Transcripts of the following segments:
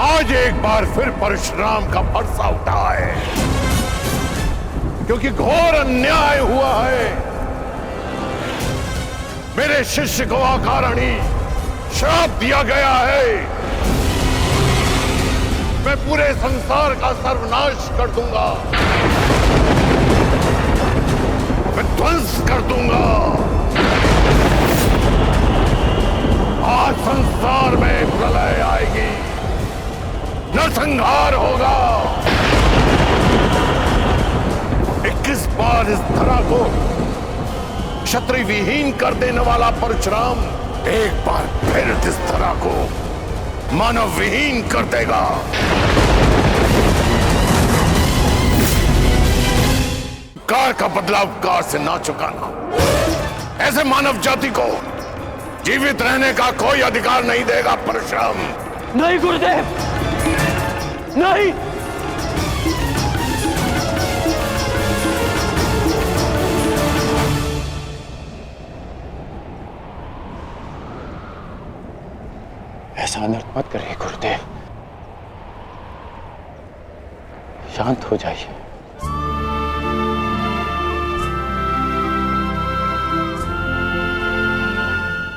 आज एक बार फिर परशुराम का फरसा उठा है, क्योंकि घोर अन्याय हुआ है। मेरे शिष्य को अकारणी श्राप दिया गया है। मैं पूरे संसार का सर्वनाश कर दूंगा, मैं ध्वंस कर दूंगा। आज संसार में प्रलय आएगी, नरसंहार होगा। 21 बार इस धरा को क्षत्रिय विहीन कर देने वाला परशुराम एक बार फिर इस धरा को मानव विहीन कर देगा। उपकार का बदला उपकार से ना चुकाना, ऐसे मानव जाति को जीवित रहने का कोई अधिकार नहीं देगा परशुराम। नहीं गुरुदेव, नहीं। ऐसा अनर्थ मत करिए गुरुदेव, शांत हो जाइए।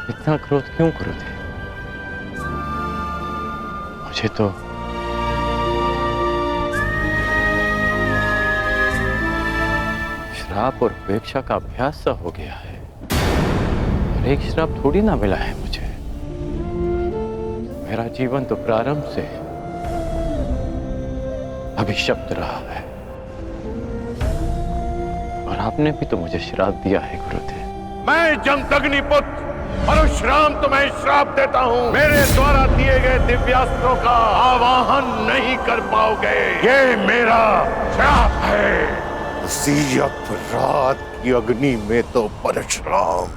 इतना क्रोध क्यों गुरुदेव? मुझे तो श्राप और उपेक्षा का अभ्यास सा हो गया है, और एक श्राप थोड़ी ना मिला है मुझे। मेरा जीवन तो प्रारंभ से अभिशप्त रहा है, और आपने भी तो मुझे श्राप दिया है गुरुदेव। मैं जमदग्नि पुत्र परशुराम तुम्हें श्राप देता हूँ। मेरे द्वारा दिए गए दिव्यास्त्रों का आवाहन नहीं कर पाओगे, ये मेरा श्राप है। उसी अपराध की अग्नि में तो परशुराम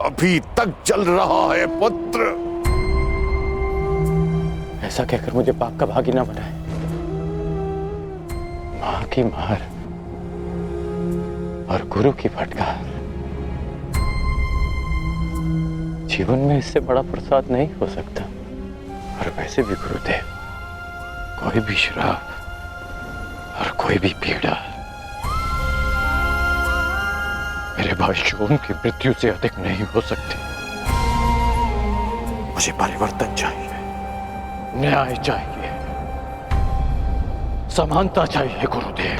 अभी तक जल रहा है पुत्र। ऐसा कहकर मुझे पाप का भागी ना बनाए। मां की मार और गुरु की फटकार, जीवन में इससे बड़ा प्रसाद नहीं हो सकता। और वैसे भी गुरुदेव, कोई भी श्राप और कोई भी पीड़ा मेरे भाई शिवम की मृत्यु से अधिक नहीं हो सकती। मुझे परिवर्तन चाहिए, न्याय चाहिए, समानता चाहिए गुरुदेव।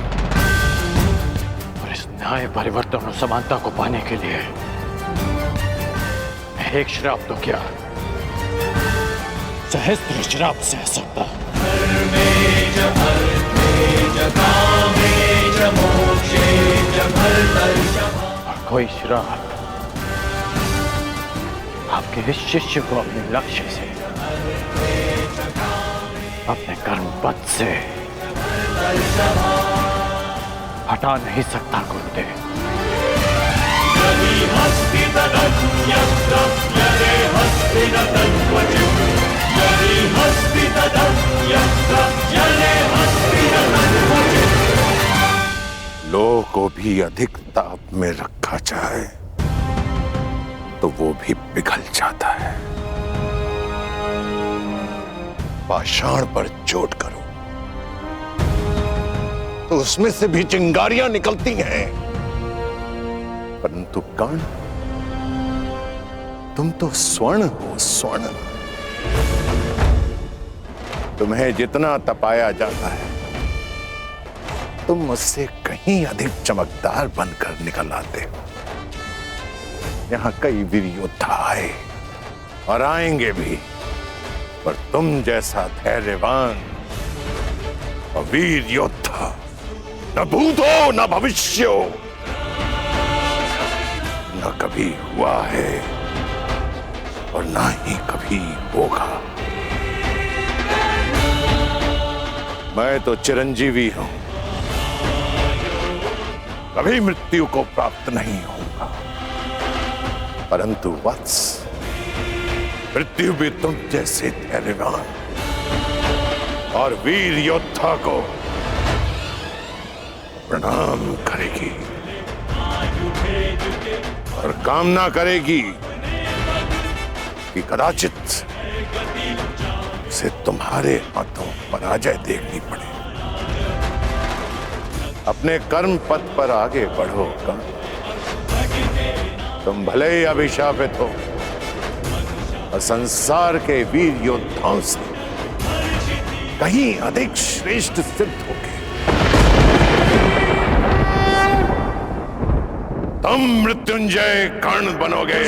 और इस न्याय, परिवर्तन और समानता को पाने के लिए मैं एक श्राप तो क्या, सहस्त्र श्राप सह सकता। और कोई श्राप आपके इस शिष्य को अपने लक्ष्य से, अपने कर्म पथ से हटा नहीं सकता गुरुदेव। लोह को भी अधिक ताप में रखा जाए तो वो भी पिघल जाता है। पाषाण पर चोट करो तो उसमें से भी चिंगारियां निकलती हैं, परंतु कर्ण, तुम तो स्वर्ण हो, स्वर्ण। तुम्हें जितना तपाया जाता है, तुम मुझसे कहीं अधिक चमकदार बनकर निकल आते हो। यहां कई वीर योद्धा आए और आएंगे भी, पर तुम जैसा धैर्यवान और वीर योद्धा न भूत हो न भविष्य हो, न कभी हुआ है और ना ही कभी होगा। मैं तो चिरंजीवी हूं, कभी मृत्यु को प्राप्त नहीं होगा, परंतु वत्स, मृत्यु भी तुम जैसे धैर्यवान और वीर योद्धा को प्रणाम करेगी और कामना करेगी कि कदाचित उसे तुम्हारे हाथों पराजय देखनी पड़े। अपने कर्म पथ पर आगे बढ़ो कर्ण। तुम भले ही अभिशापित हो और संसार के वीर योद्धाओं से कहीं अधिक श्रेष्ठ सिद्ध होगे। तुम मृत्युंजय कर्ण बनोगे।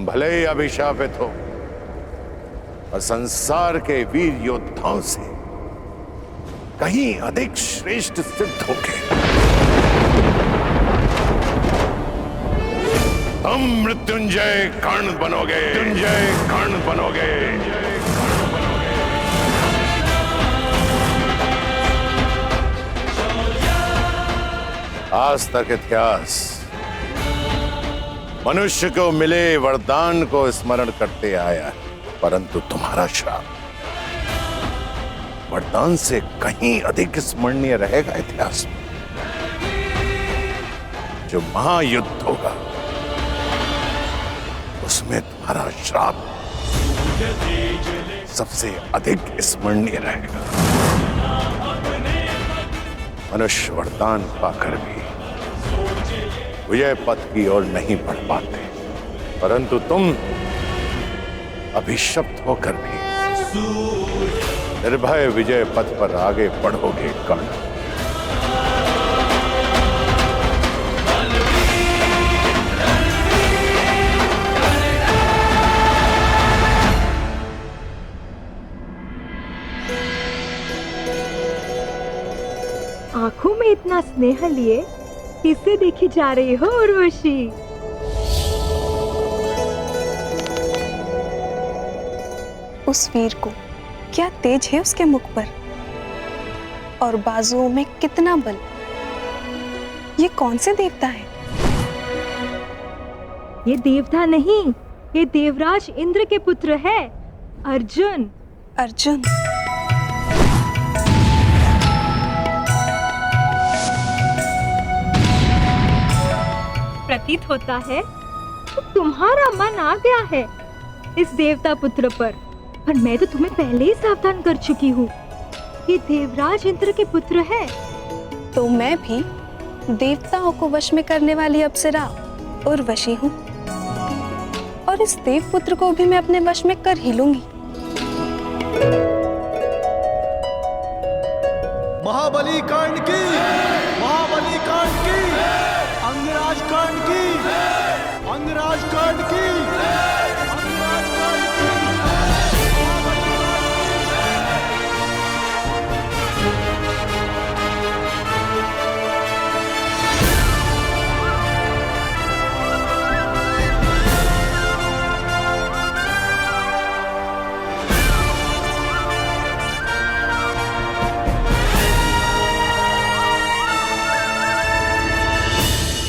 भले ही अभिशापित हो और संसार के वीर योद्धाओं से कहीं अधिक श्रेष्ठ सिद्ध होगे। तुम मृत्युंजय कर्ण बनोगे। मृत्युंजय कर्ण बनोगे। आज तक इतिहास मनुष्य को मिले वरदान को स्मरण करते आया है, परंतु तुम्हारा श्राप वरदान से कहीं अधिक स्मरणीय रहेगा इतिहास में। जो महायुद्ध होगा उसमें तुम्हारा श्राप सबसे अधिक स्मरणीय रहेगा। मनुष्य वरदान पाकर भी विजय पथ की ओर नहीं बढ़ पाते, परंतु तुम अभिशप्त होकर भी निर्भय विजय पथ पर आगे बढ़ोगे कर्ण। आंखों में इतना स्नेह लिए किससे देखी जा रही हो उर्वशी? उस वीर को क्या तेज है उसके मुख पर, और बाजुओं में कितना बल। ये कौन से देवता है? ये देवता नहीं, ये देवराज इंद्र के पुत्र है, अर्जुन। अर्जुन? प्रतीत होता है तो तुम्हारा मन आ गया है इस देवता पुत्र पर मैं तो तुम्हें पहले ही सावधान कर चुकी हूँ। ये देवराज इंद्र के पुत्र है। तो मैं भी देवताओं को वश में करने वाली अप्सरा उर्वशी हूँ, और इस देव पुत्र को भी मैं अपने वश में कर ही लूंगी। महाबली कर्ण की, महाबली कर्ण की, अंगराज कर्ण की, अंगराज कर्ण की, अंगराज कर्ण की।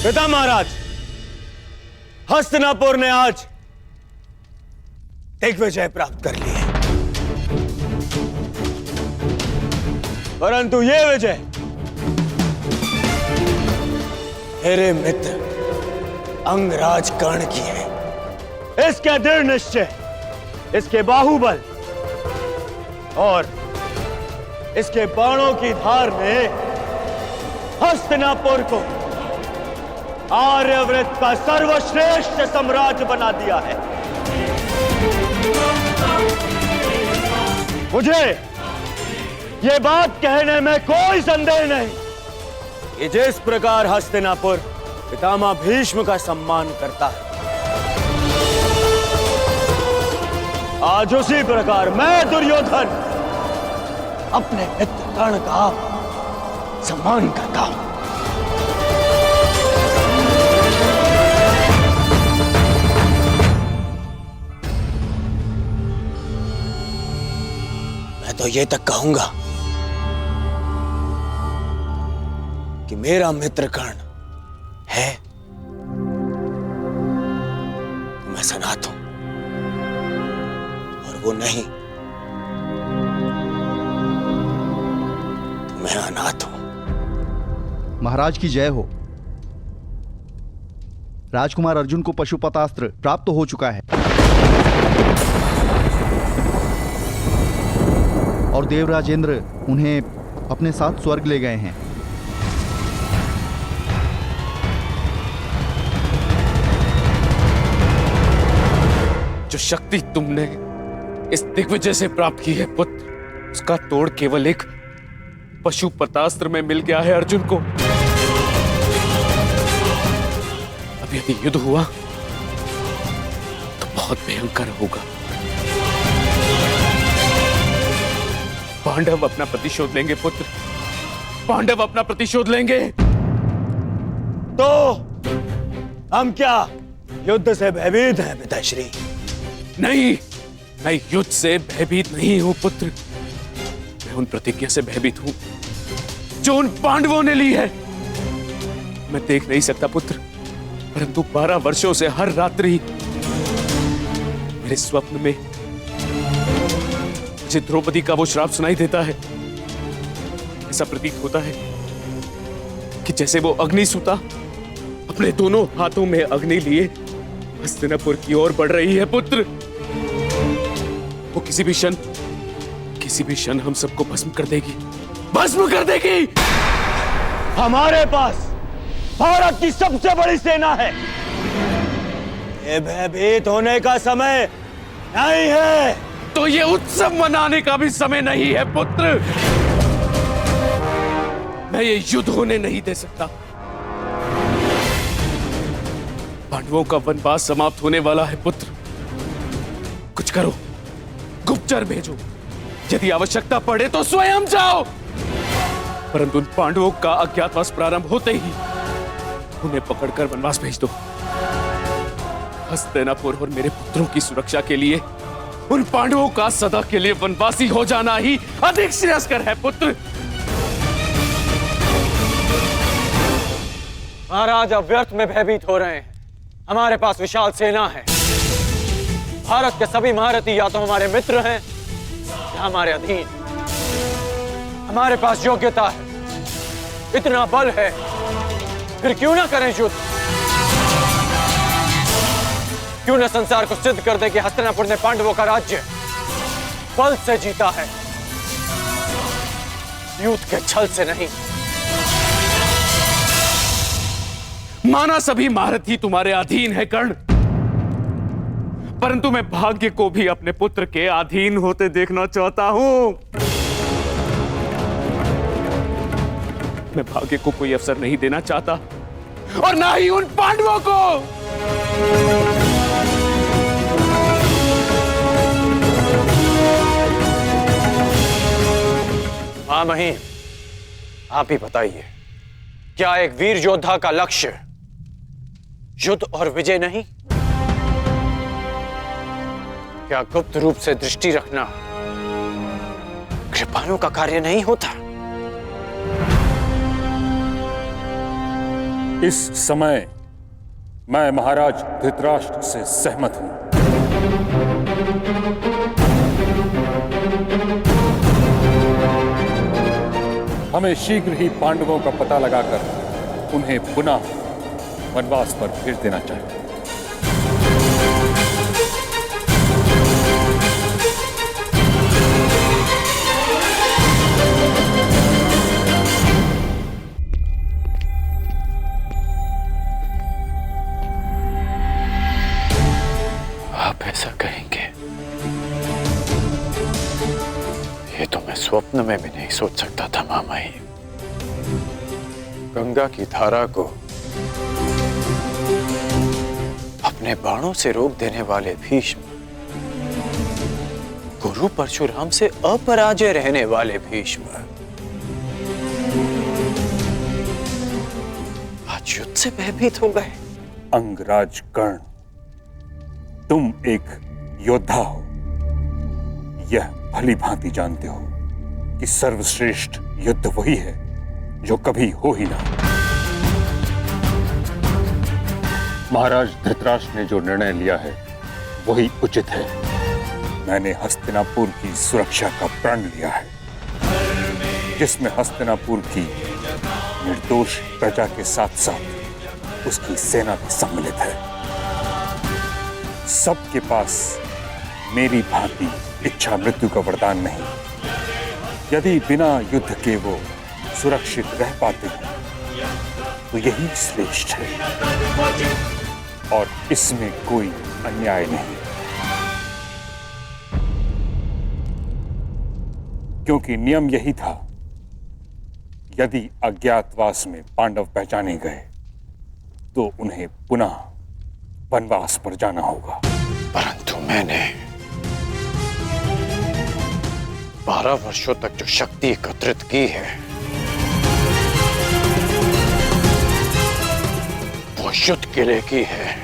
पिता महाराज, हस्तिनापुर ने आज दिग्विजय प्राप्त कर ली है, परंतु ये विजय मेरे मित्र अंगराज कर्ण की है। इसके दृढ़ निश्चय, इसके बाहुबल और इसके बाणों की धार ने हस्तिनापुर को आर्यव्रत का सर्वश्रेष्ठ साम्राज्य बना दिया है। मुझे यह बात कहने में कोई संदेह नहीं कि जिस प्रकार हस्तिनापुर पितामह भीष्म का सम्मान करता है, आज उसी प्रकार मैं दुर्योधन अपने मित्र कर्ण का सम्मान करता हूं। मैं तो ये तक कहूंगा कि मेरा मित्र कर्ण है तो मैं सनाथ हूं, और वो नहीं तो मैं अनाथ हूं। महाराज की जय हो। राजकुमार अर्जुन को पशुपतास्त्र प्राप्त हो चुका है और देवराजेंद्र उन्हें अपने साथ स्वर्ग ले गए हैं। जो शक्ति तुमने इस दिग्विजय से प्राप्त की है पुत्र, उसका तोड़ केवल एक पशुपतास्त्र में मिल गया है अर्जुन को। अब यदि युद्ध हुआ तो बहुत भयंकर होगा। पांडव अपना प्रतिशोध लेंगे पुत्र, पांडव अपना प्रतिशोध लेंगे। तो हम क्या युद्ध से भयभीत हैं पिताश्री? नहीं, मैं युद्ध से भयभीत नहीं हूं पुत्र। मैं उन प्रतिज्ञा से भयभीत हूं जो उन पांडवों ने ली है। मैं देख नहीं सकता पुत्र, परंतु 12 वर्षों से हर रात्रि मेरे स्वप्न में मुझे द्रौपदी का वो श्राप सुनाई देता है। ऐसा प्रतीत होता है कि जैसे वो अग्निसूता अपने दोनों हाथों में अग्नि लिए हस्तिनापुर की ओर बढ़ रही है पुत्र। वो किसी भी क्षण हम सबको भस्म कर देगी, भस्म कर देगी। हमारे पास भारत की सबसे बड़ी सेना है। ये भयभीत होने का समय नहीं है। तो ये उत्सव मनाने का भी समय नहीं है पुत्र। मैं ये युद्ध होने नहीं दे सकता। पांडवों का वनवास समाप्त होने वाला है पुत्र। कुछ करो, गुप्तचर भेजो, यदि आवश्यकता पड़े तो स्वयं जाओ, परंतु उन पांडवों का अज्ञातवास प्रारंभ होते ही उन्हें पकड़कर वनवास भेज दो। हस्तिनापुर और मेरे पुत्रों की सुरक्षा के लिए उन पांडवों का सदा के लिए वनवासी हो जाना ही अधिक श्रेयस्कर है पुत्र। महाराज अब व्यर्थ में भयभीत हो रहे हैं। हमारे पास विशाल सेना है। भारत के सभी महारथी या तो हमारे मित्र हैं या हमारे अधीन। हमारे पास योग्यता है, इतना बल है, फिर क्यों ना करें युद्ध? क्यों ना संसार को सिद्ध कर दे कि हस्तिनापुर ने पांडवों का राज्य बल से जीता है, युद्ध के छल से नहीं। माना सभी महारथी तुम्हारे अधीन है कर्ण, परंतु मैं भाग्य को भी अपने पुत्र के अधीन होते देखना चाहता हूं। मैं भाग्य को कोई अवसर नहीं देना चाहता और ना ही उन पांडवों को। हाँ महीन, आप ही बताइए, क्या एक वीर योद्धा का लक्ष्य युद्ध और विजय नहीं? क्या गुप्त रूप से दृष्टि रखना कृपाणु का कार्य नहीं होता? इस समय मैं महाराज धृतराष्ट्र से सहमत हूं। हमें शीघ्र ही पांडवों का पता लगाकर उन्हें पुनः वनवास पर भेज देना चाहिए। आप ऐसा कहेंगे, ये तो मैं स्वप्न में भी नहीं सोच सकता था मामाई। गंगा की धारा को अपने बाणों से रोक देने वाले भीष्म, गुरु परशुराम से अपराजय रहने वाले भीष्म, आज युद्ध से भयभीत हो गए। अंगराज कर्ण, तुम एक योद्धा हो, यह भली भांति जानते हो कि सर्वश्रेष्ठ युद्ध वही है जो कभी हो ही ना। महाराज धृतराष्ट्र ने जो निर्णय लिया है वही उचित है। मैंने हस्तिनापुर की सुरक्षा का प्रण लिया है, जिसमें हस्तिनापुर की निर्दोष प्रजा के साथ साथ उसकी सेना भी सम्मिलित है। सबके पास मेरी भांति इच्छा मृत्यु का वरदान नहीं। यदि बिना युद्ध के वो सुरक्षित रह पाते हैं तो यही श्रेष्ठ है, और इसमें कोई अन्याय नहीं, क्योंकि नियम यही था। यदि अज्ञातवास में पांडव पहचाने गए तो उन्हें पुनः वनवास पर जाना होगा। परंतु मैंने 12 वर्षों तक जो शक्ति एकत्रित की है वो युद्ध के लिए की है,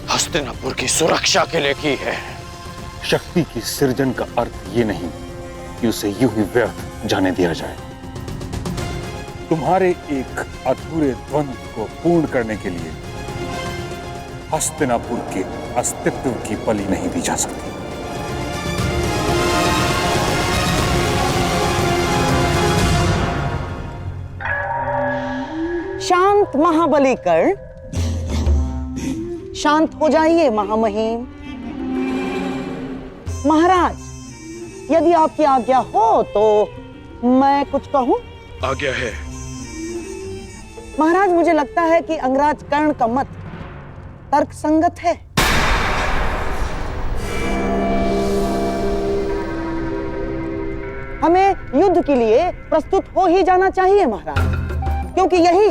हस्तिनापुर की सुरक्षा के लिए की है। शक्ति की सृजन का अर्थ ये नहीं कि उसे यूं ही व्यर्थ जाने दिया जाए। तुम्हारे एक अधूरे द्वंद्व को पूर्ण करने के लिए हस्तिनापुर के अस्तित्व की बलि नहीं दी जा सकती। शांत महाबली कर्ण, शांत हो जाइए महामहिम। महाराज, यदि आपकी आज्ञा हो तो मैं कुछ कहूं? आज्ञा है। महाराज, मुझे लगता है कि अंगराज कर्ण का मत तर्कसंगत है। हमें युद्ध के लिए प्रस्तुत हो ही जाना चाहिए महाराज, क्योंकि यही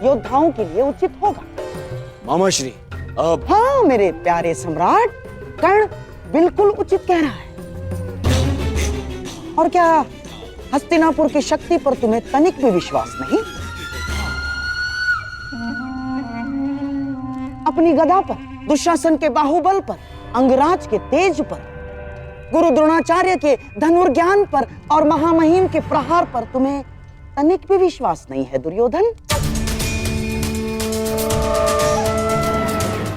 योद्धाओं के लिए उचित होगा। मामा श्री, अब हाँ मेरे प्यारे सम्राट, कर्ण बिल्कुल उचित कह रहा है। और क्या हस्तिनापुर की शक्ति पर तुम्हें तनिक भी विश्वास नहीं? अपनी गदा पर, दुशासन के बाहुबल पर, अंगराज के तेज पर, गुरु द्रोणाचार्य के धनुर्ज्ञान पर और महामहिम के प्रहार पर तुम्हें तनिक भी विश्वास नहीं है दुर्योधन?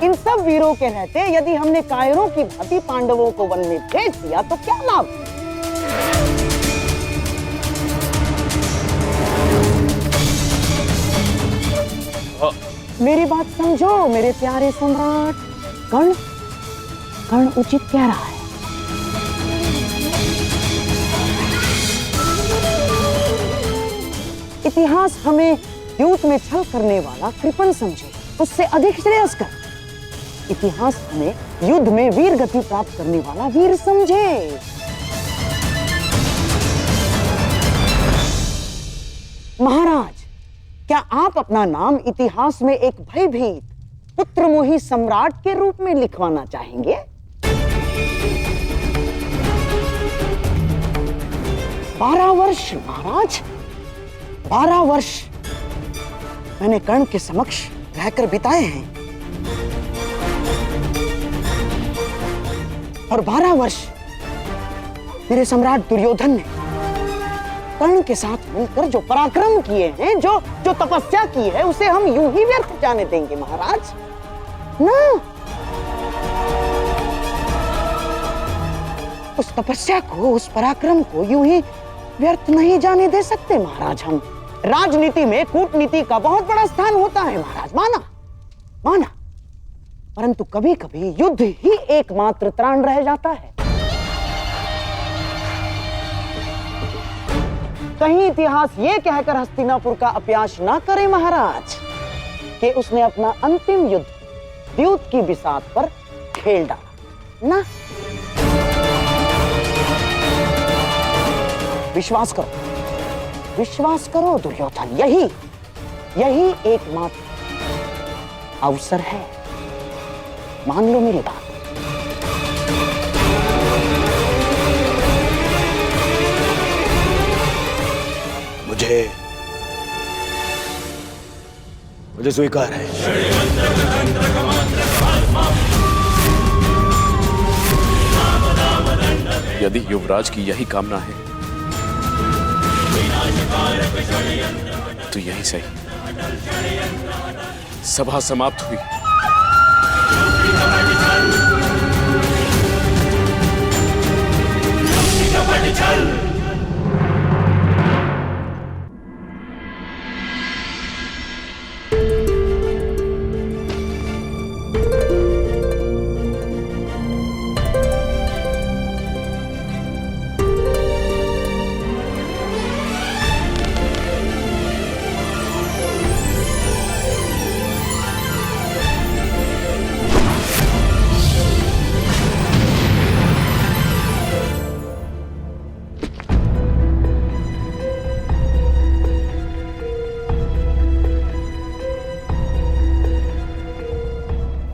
इन सब वीरों के रहते यदि हमने कायरों की भांति पांडवों को वन में भेज दिया तो क्या लाभ? मेरी बात समझो मेरे प्यारे सम्राट। कर्ण उचित कह रहा है। इतिहास हमें युद्ध में छल करने वाला कृपण समझे, उससे अधिक श्रेयस्कर। इतिहास हमें युद्ध में वीर गति प्राप्त करने वाला वीर समझे। महाराज, क्या आप अपना नाम इतिहास में एक भयभीत पुत्रमोही सम्राट के रूप में लिखवाना चाहेंगे? बारह वर्ष महाराज, 12 वर्ष मैंने कर्ण के समक्ष रहकर बिताए हैं, और 12 वर्ष मेरे सम्राट दुर्योधन ने कर्ण के साथ मिलकर जो पराक्रम किए हैं, जो तपस्या की है, उसे हम यूं ही व्यर्थ जाने देंगे महाराज? ना, उस तपस्या को, उस पराक्रम को यूं ही व्यर्थ नहीं जाने दे सकते महाराज। हम राजनीति में कूटनीति का बहुत बड़ा स्थान होता है महाराज, माना, परंतु कभी कभी युद्ध ही एकमात्र त्राण रह जाता है। कहीं इतिहास ये कहकर हस्तिनापुर का अपयाश ना करे महाराज कि उसने अपना अंतिम युद्ध द्यूत की बिसात पर खेल डाला ना। विश्वास करो दुर्योधन, यही एकमात्र अवसर है। मान लो मेरी बात। मुझे स्वीकार है। यदि युवराज की यही कामना है तो यही सही। सभा समाप्त हुई।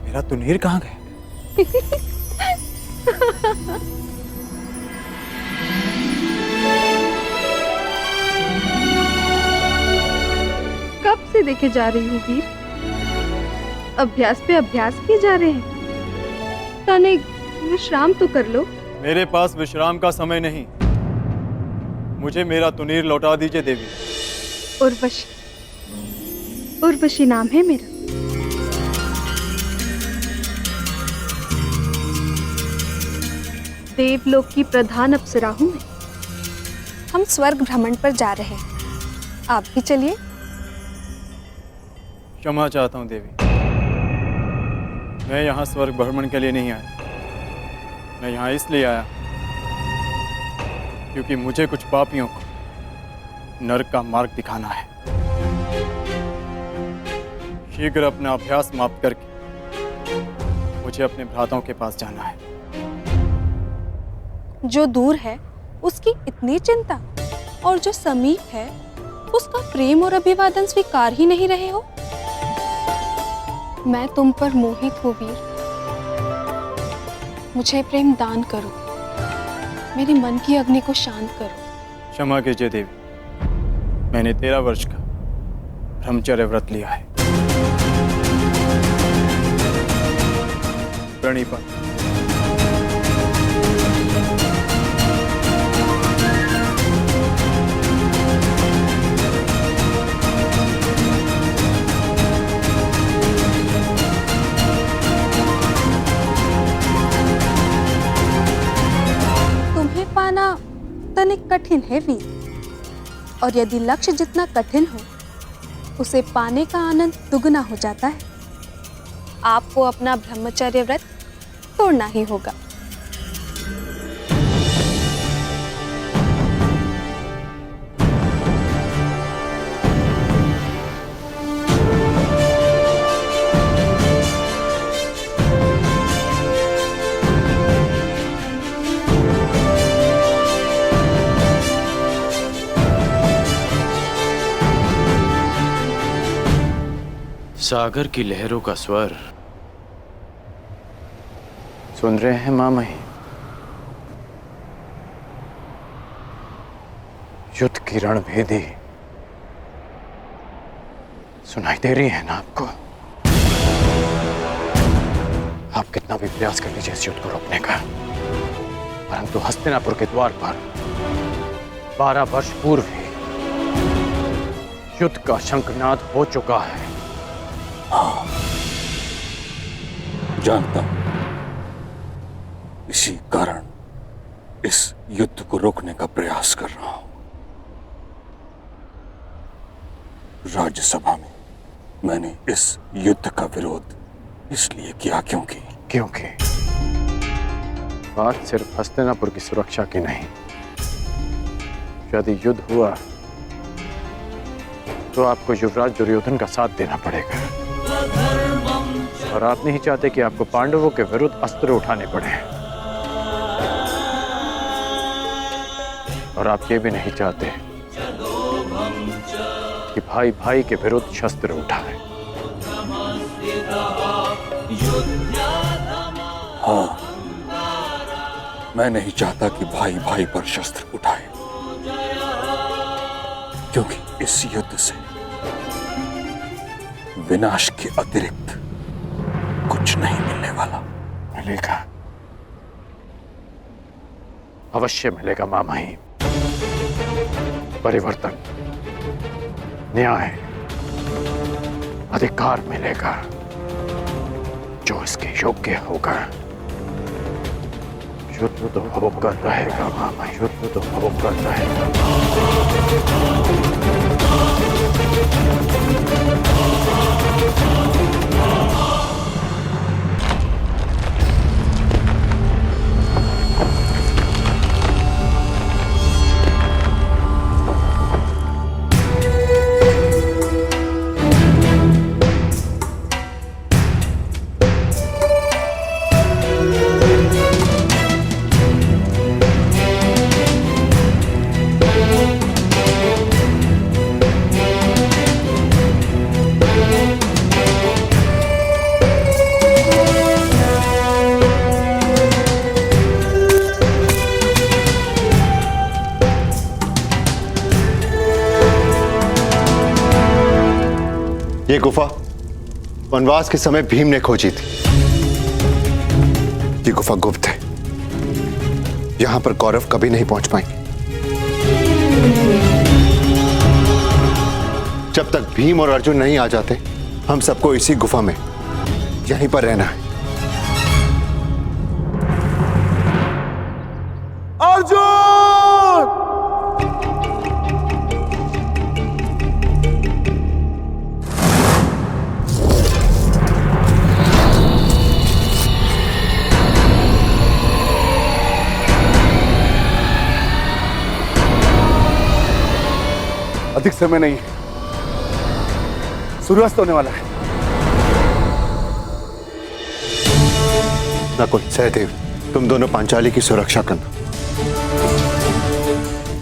मेरा तुनीर कहाँ गए? कब से देखे जा रही हूँ वीर, अभ्यास पे अभ्यास किए जा रहे हैं। तनिक विश्राम तो कर लो। मेरे पास विश्राम का समय नहीं। मुझे मेरा तुनीर लौटा दीजिए देवी। उर्वशी, उर्वशी नाम है मेरा। देवलोक की प्रधान अप्सरा हूँ मैं। हम स्वर्ग भ्रमण पर जा रहे हैं, आप भी चलिए। क्षमा चाहता हूँ देवी, मैं यहाँ स्वर्ग भ्रमण के लिए नहीं आया। मैं यहाँ इसलिए आया क्योंकि मुझे कुछ पापियों को नरक का मार्ग दिखाना है। शीघ्र अपना अभ्यास समाप्त करके मुझे अपने भ्राताओं के पास जाना है। जो दूर है उसकी इतनी चिंता, और जो समीप है उसका प्रेम और अभिवादन स्वीकार ही नहीं रहे हो। मैं तुम पर मोहित हूँ वीर, मुझे प्रेम दान करो, मेरे मन की अग्नि को शांत करो। क्षमा कीजिए देवी, मैंने 13 वर्ष का ब्रह्मचर्य व्रत लिया है। प्रणिपात। पाना तनिक कठिन है वीर, और यदि लक्ष्य जितना कठिन हो उसे पाने का आनंद दुगना हो जाता है। आपको अपना ब्रह्मचर्य व्रत तोड़ना ही होगा। सागर की लहरों का स्वर सुन रहे हैं मामही? युद्ध की रणभेदी सुनाई दे रही है ना आपको? आप कितना भी प्रयास कर लीजिए इस युद्ध को रोकने का, परंतु हस्तिनापुर के द्वार पर 12 वर्ष पूर्व ही युद्ध का शंखनाद हो चुका है। हाँ, जानता हूं। इसी कारण इस युद्ध को रोकने का प्रयास कर रहा हूं। राज्यसभा में मैंने इस युद्ध का विरोध इसलिए किया क्योंकि बात सिर्फ हस्तिनापुर की सुरक्षा की नहीं। यदि युद्ध हुआ तो आपको युवराज दुर्योधन का साथ देना पड़ेगा, और आप नहीं चाहते कि आपको पांडवों के विरुद्ध अस्त्र उठाने पड़े, और आप ये भी नहीं चाहते कि भाई भाई के विरुद्ध शस्त्र उठाए। हाँ, मैं नहीं चाहता कि भाई भाई पर शस्त्र उठाए, क्योंकि इस युद्ध से विनाश के अतिरिक्त कुछ नहीं मिलने वाला। मिलेगा, अवश्य मिलेगा मामाही। परिवर्तन, न्याय, अधिकार मिलेगा जो इसके योग्य होगा। युद्ध तो होकर रहेगा मामा, युद्ध तो होकर रहेगा। ये गुफा वनवास के समय भीम ने खोजी थी। ये गुफा गुप्त है, यहां पर कौरव कभी नहीं पहुंच पाएंगे। जब तक भीम और अर्जुन नहीं आ जाते, हम सबको इसी गुफा में यहीं पर रहना है। अधिक समय नहीं है, सूर्यास्त होने वाला है। नकुल, सहदेव, तुम दोनों पांचाली की सुरक्षा करना,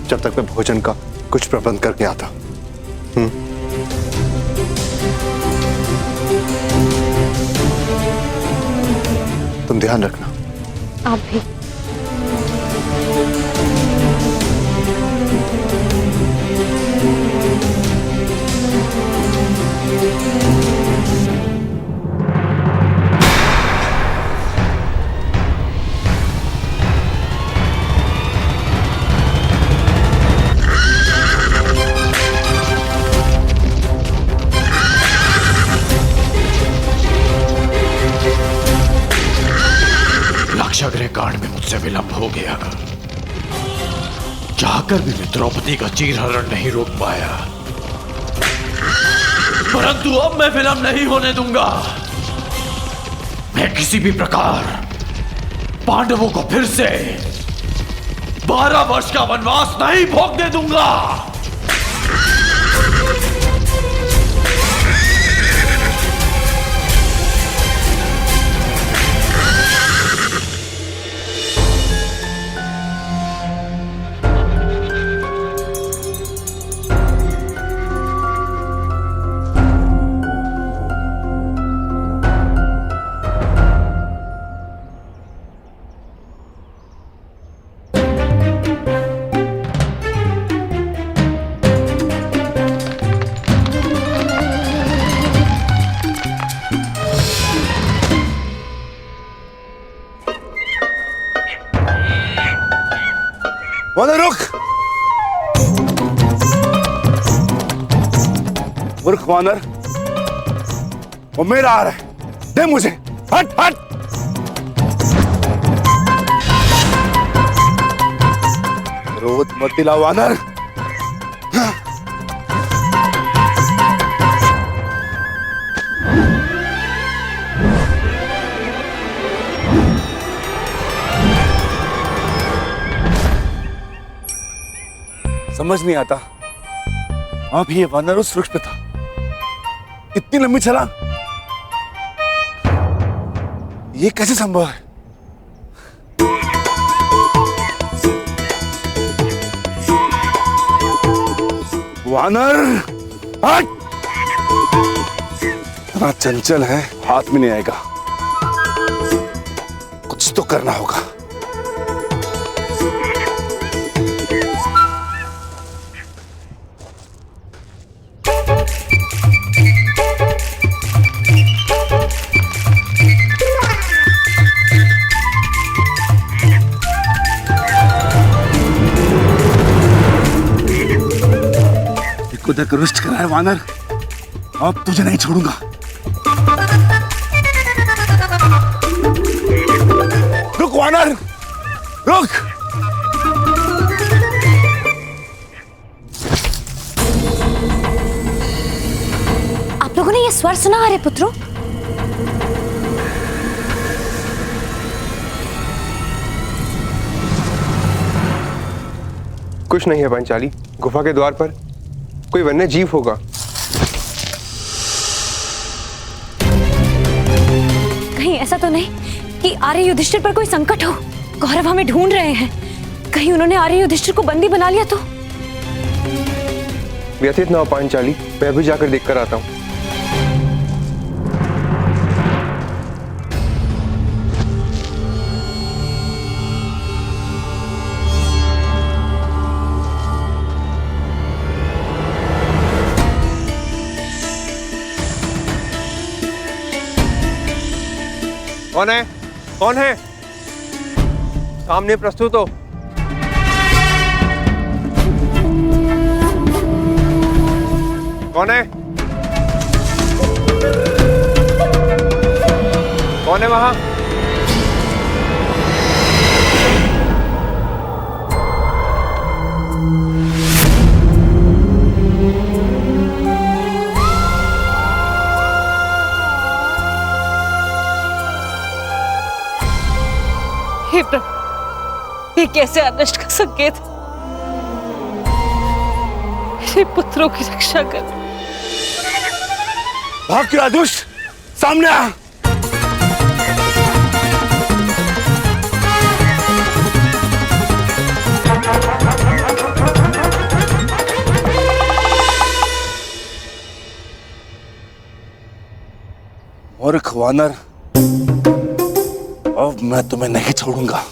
जब तक मैं भोजन का कुछ प्रबंध करके आता। तुम ध्यान रखना। आप भी। लक्षागृह कांड में मुझसे विलंब हो गया, चाहकर भी मैं द्रौपदी का चीरहरण नहीं रोक पाया, परंतु अब मैं विलंब नहीं होने दूंगा। मैं किसी भी प्रकार पांडवों को फिर से 12 वर्ष का वनवास नहीं भोगने दूंगा। वानर रुक! मूर्ख वानर, वो मेरा आ रहा है, दे मुझे। हट हट! क्रोध मत दिला वानर। समझ नहीं आता, अभी ये वानर उस वृक्ष पे था, इतनी लंबी छलांग, ये कैसे संभव है? वानर हट! इतना चंचल है, हाथ में नहीं आएगा, कुछ तो करना होगा। तक रुष्ट कराए वानर, अब तुझे नहीं छोड़ूंगा। रुक वानर, रुक। आप लोगों ने ये स्वर सुना आर्य पुत्रों? कुछ नहीं है पांचाली। गुफा के द्वार पर कोई वन्य जीव होगा। कहीं ऐसा तो नहीं कि आर्य युधिष्ठिर पर कोई संकट हो? कौरव हमें ढूंढ रहे हैं, कहीं उन्होंने आर्य युधिष्ठिर को बंदी बना लिया तो? व्यथित ना हो पांचाली, मैं भी जाकर देखकर आता हूँ। कौन है? कौन है? सामने प्रस्तुत हो। कौन है? कौन है वहां? हे प्रभु, ये कैसे अनिष्ट का संकेत? मेरे पुत्रों की रक्षा कर। भाग क्यों दुष्ट, सामने आ। मूर्ख वानर, अब मैं तुम्हें नहीं छोड़ूंगा।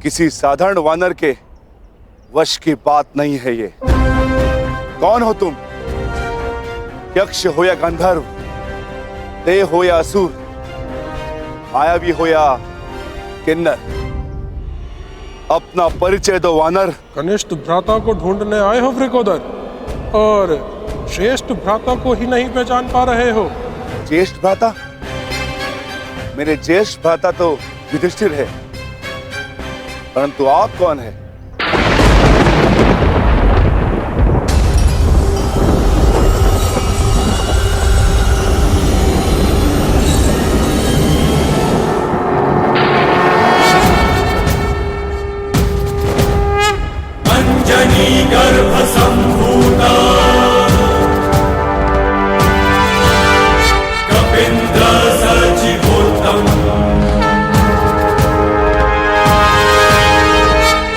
किसी साधारण वानर के वश की बात नहीं है ये। कौन हो तुम? यक्ष हो या गंधर्व, देव हो या असुर, मायावी हो या किन्नर, अपना परिचय दो वानर। कनिष्ठ भ्राता को ढूंढने आए हो वृकोदर, और श्रेष्ठ भ्राता को ही नहीं पहचान पा रहे हो। ज्येष्ठ भ्राता? मेरे ज्येष्ठ भ्राता तो युधिष्ठिर है, परंतु आप कौन है? अंजनी गर्भ संभूता कपिंद्र सचिवोत्तम,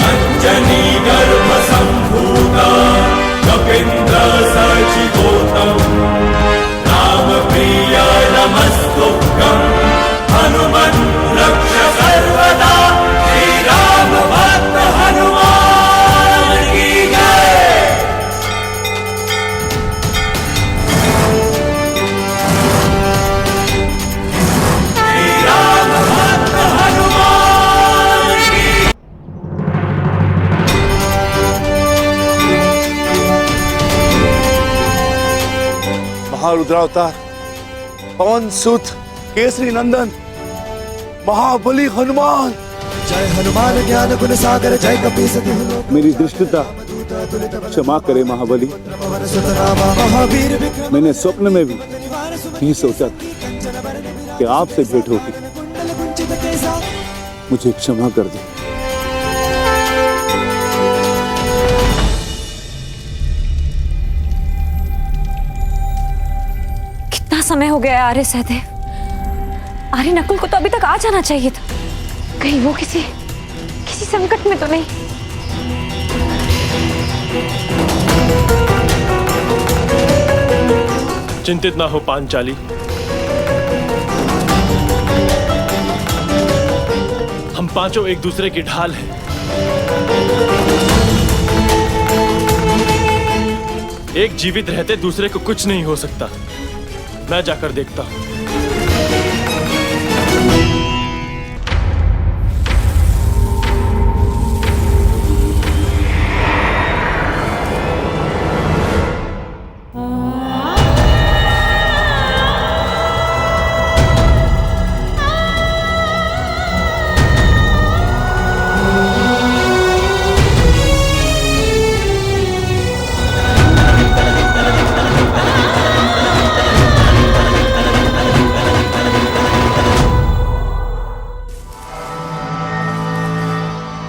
अंजनी गर्भ संभूता कपिंद्र सचिवोत्तम, राम प्रिय नमस्तुभ्यं हनुमन् रक्ष सर्वदा, श्री राम भक्त हनुमान की जय। श्री राम भक्त हनुमान की। महारुद्रावतार, पवन सुत, केसरी नंदन, महाबली हनुमान। जय हनुमान ज्ञान गुण सागर, जय कपीस तिहुलो। मेरी दुष्टता क्षमा करे महाबली। मैंने स्वप्न में भी नहीं सोचा था कि आपसे भेंट होगी। मुझे क्षमा कर दो। कितना समय हो गया है आर्य सहदेव? आर्य नकुल को तो अभी तक आ जाना चाहिए था। कहीं वो किसी संकट में तो नहीं? चिंतित ना हो पांचाली, हम पांचों एक दूसरे की ढाल हैं। एक जीवित रहते दूसरे को कुछ नहीं हो सकता। मैं जाकर देखता हूं।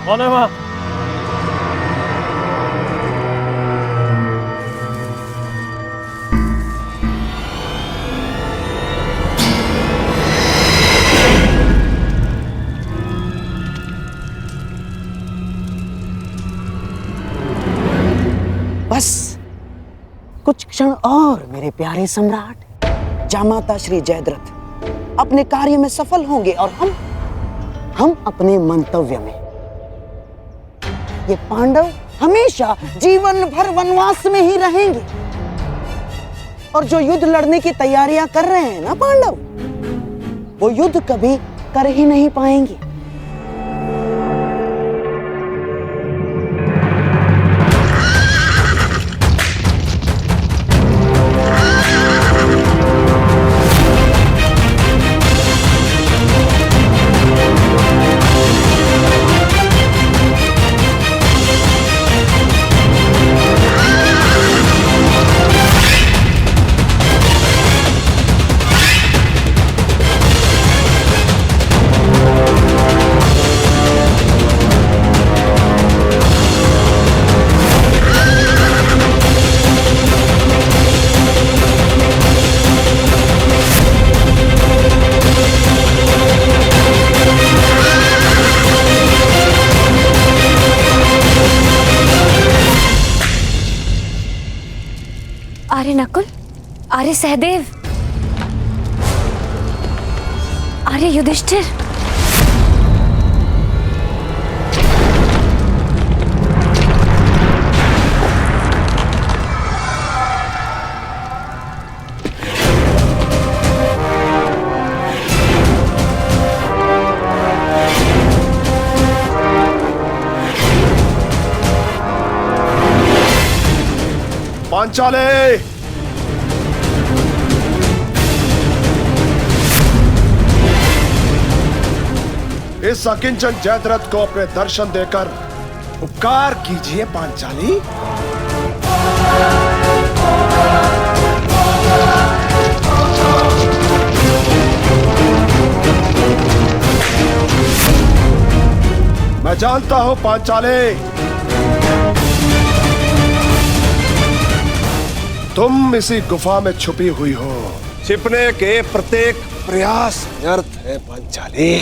कौन है वहां? बस कुछ क्षण और मेरे प्यारे सम्राट। जामाता श्री जयद्रथ अपने कार्य में सफल होंगे और हम अपने मंतव्य में। ये पांडव हमेशा जीवन भर वनवास में ही रहेंगे। और जो युद्ध लड़ने की तैयारियां कर रहे हैं ना पांडव, वो युद्ध कभी कर ही नहीं पाएंगे। आर्य नकुल, आर्य सहदेव, आर्य युधिष्ठिर। पांचाले, इस अकिंचन जयद्रथ को अपने दर्शन देकर उपकार कीजिए पांचाली। मैं जानता हूं पांचाले, तुम इसी गुफा में छुपी हुई हो। छिपने के प्रत्येक प्रयास व्यर्थ है पांचाली।